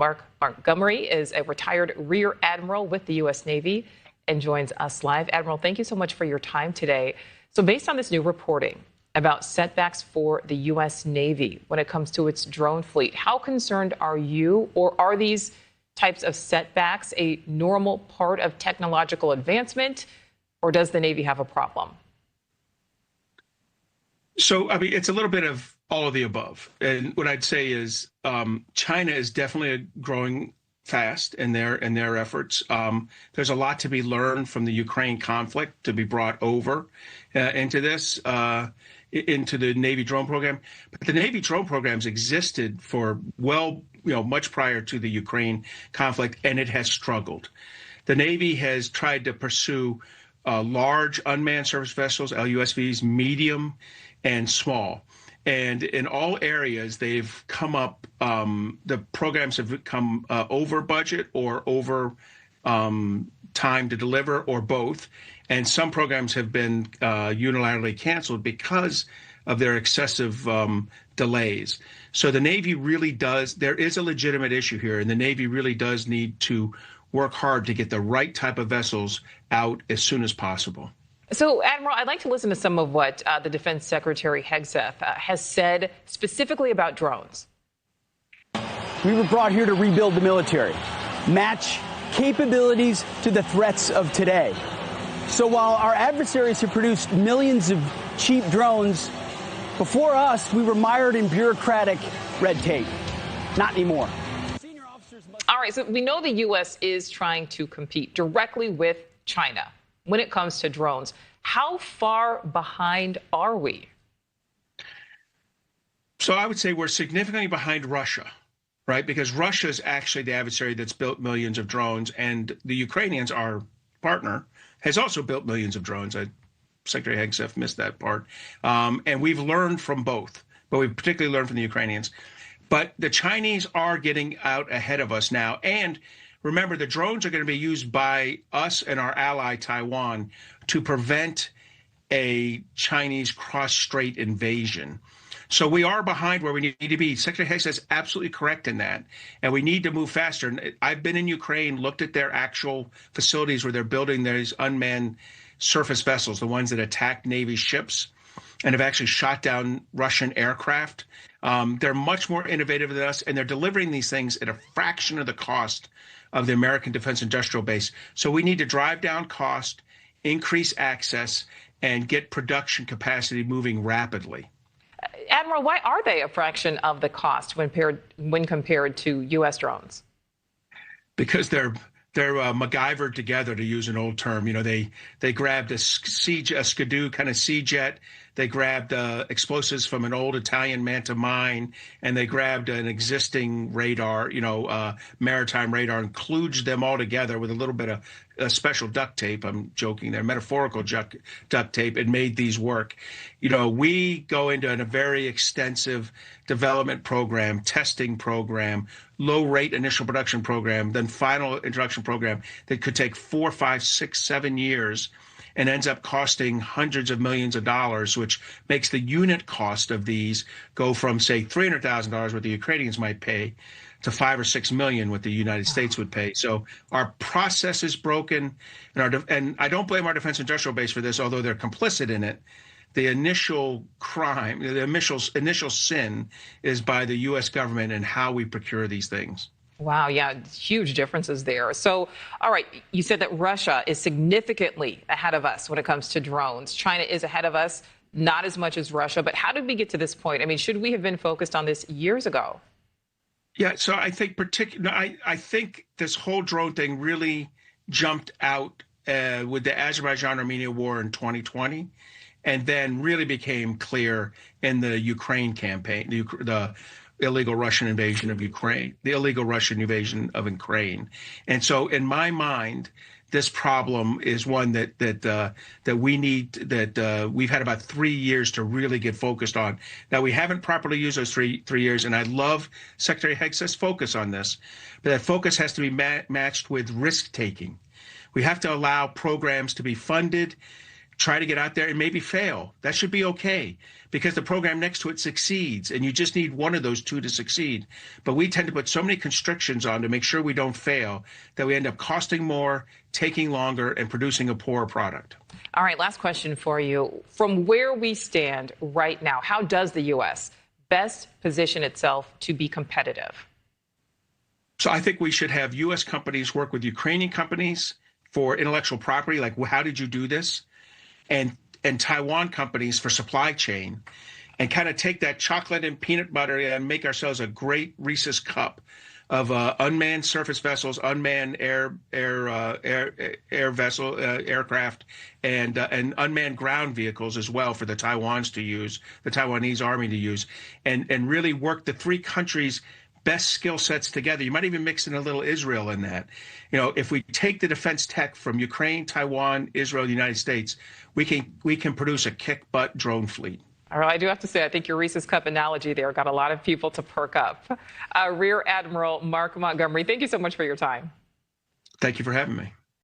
Mark Montgomery is a retired Rear Admiral with the U.S. Navy and joins us live. Admiral, thank you so much for your time today. So based on this new reporting about setbacks for the U.S. Navy when it comes to its drone fleet, how concerned are you, or are these types of setbacks a normal part of technological advancement, or does the Navy have a problem? So, I mean, it's a little bit of all of the above. And what I'd say is China is definitely growing fast in their efforts. There's a lot to be learned from the Ukraine conflict to be brought over into this, into the Navy drone program. But the Navy drone programs existed for much prior to the Ukraine conflict, and it has struggled. The Navy has tried to pursue large unmanned surface vessels, LUSVs, medium and small. And in all areas, they've come up, the programs have come over budget or over time to deliver, or both. And some programs have been unilaterally canceled because of their excessive delays. So the Navy really does, there is a legitimate issue here, and the Navy really does need to work hard to get the right type of vessels out as soon as possible. So, Admiral, I'd like to listen to some of what the Defense Secretary Hegseth has said specifically about drones. We were brought here to rebuild the military, match capabilities to the threats of today. So while our adversaries have produced millions of cheap drones, before us, we were mired in bureaucratic red tape. Not anymore. All right, so we know the U.S. is trying to compete directly with China when it comes to drones. How far behind are we? So I would say we're significantly behind Russia, right? Because Russia is actually the adversary that's built millions of drones, and the Ukrainians, our partner, has also built millions of drones. Secretary Hegseth missed that part. And we've learned from both, but we've particularly learned from the Ukrainians. But the Chinese are getting out ahead of us now. And remember, the drones are going to be used by us and our ally, Taiwan, to prevent a Chinese cross-strait invasion. So we are behind where we need to be. Secretary Hegseth is absolutely correct in that, and we need to move faster. And I've been in Ukraine, looked at their actual facilities where they're building these unmanned surface vessels, the ones that attack Navy ships, and have actually shot down Russian aircraft. They're much more innovative than us, and they're delivering these things at a fraction of the cost of the American defense industrial base. So we need to drive down cost, increase access, and get production capacity moving rapidly. Admiral, why are they a fraction of the cost when compared to U.S. drones? Because they're MacGyvered together, to use an old term. You know, they grabbed a Skidoo kind of sea jet. They grabbed explosives from an old Italian Manta mine, and they grabbed an existing radar, maritime radar, and kludged them all together with a little bit of special duct tape. I'm joking there, metaphorical duct tape, and made these work. We go into a very extensive development program, testing program, low rate initial production program, then final introduction program that could take 4, 5, 6, 7 years, and ends up costing hundreds of millions of dollars, which makes the unit cost of these go from, say, $300,000, what the Ukrainians might pay, to $5 or $6 million, what the United States would pay. So our process is broken, and I don't blame our defense industrial base for this, although they're complicit in it. The initial crime, the initial sin is by the U.S. government and how we procure these things. Wow, yeah, huge differences there. So, all right, you said that Russia is significantly ahead of us when it comes to drones. China is ahead of us, not as much as Russia. But how did we get to this point? I mean, should we have been focused on this years ago? Yeah, so I think I think this whole drone thing really jumped out with the Azerbaijan-Armenia war in 2020, and then really became clear in the Ukraine campaign, the illegal Russian invasion of Ukraine, the illegal Russian invasion of Ukraine. And so in my mind, this problem is one that we need, that we've had about 3 years to really get focused on. Now, we haven't properly used those three years, and I love Secretary Hegseth's focus on this, but that focus has to be matched with risk-taking. We have to allow programs to be funded try to get out there and maybe fail. That should be okay because the program next to it succeeds, and you just need one of those two to succeed. But we tend to put so many constrictions on to make sure we don't fail that we end up costing more, taking longer, and producing a poor product. All right, last question for you. From where we stand right now, how does the U.S. best position itself to be competitive? So I think we should have U.S. companies work with Ukrainian companies for intellectual property, like how did you do this? And Taiwan companies for supply chain, and kind of take that chocolate and peanut butter and make ourselves a great Reese's cup of unmanned surface vessels, unmanned aircraft, and unmanned ground vehicles as well for the Taiwans to use, the Taiwanese army to use, and really work the three countries' best skill sets together. You might even mix in a little Israel in that. If we take the defense tech from Ukraine, Taiwan, Israel, the United States, we can produce a kick-butt drone fleet. All right, I do have to say, I think your Reese's Cup analogy there got a lot of people to perk up. Rear Admiral Mark Montgomery, thank you so much for your time. Thank you for having me.